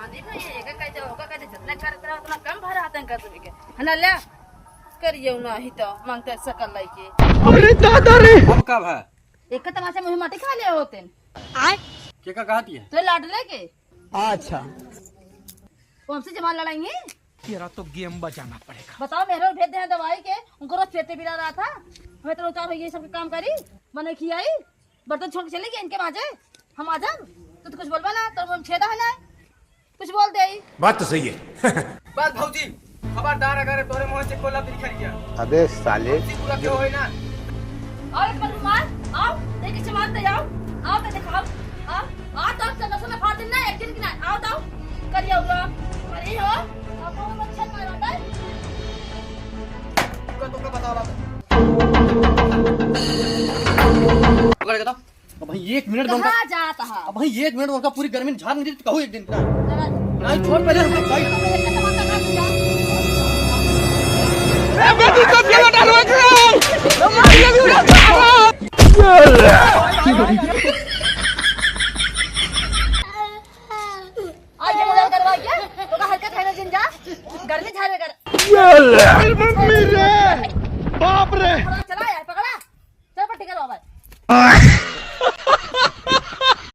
आंधी भाई ये काय जो होगा काय जितना कर करा उतना कम भरा आते हैं कर के हना ले करियो ना ही तो मांगते सकल लाई के। अरे दादा रे अब कब है एक तमाशा मुंह माटी खा ले होते आय के का कहती है तो लाड लेके अच्छा वो हमसे जमा लड़ाएंगे। तेरा तो गेम बजाना पड़ेगा। बताओ मेरे भेज दे दवाई के उनको रोज पेटे बिला रहा था हमें तो उतार ये सब काम करी मैंने खियाई बर्तन छोड़ के चले गए इनके माजे हम आ जाओ तो कुछ बोलवा ना तो हम छेदा है ना कुछ बोल दे बात तो सही है। बस भौजी खबरदार अगर तोरे मुंह से कोला तो निकल गया अबे साले पूरा क्यों होई ना और पर कुमार आओ देख के मारते जाओ आओ तो दिखाओ आ तो सब सब फाड़ देना एक दिन की ना आओ तो करियो लो अरे हो आपको मच्छर मार रहा है तो का बताओ पकड़ के तो अब भाई 1 मिनट दूंगा कहां जाता है अब भाई 1 मिनट दूंगा पूरी गर्मी में झाड़ नहीं कहूं एक दिन का नहीं छोड़ पहले हम भाई ए बेटी को चलो डालो आज ये मदद करवा क्या तो का हरकत है ना जिंजा गर्मी झाड़े कर मम्मी रे बाप रे चला यार पकड़ा चल पट्टी करो भाई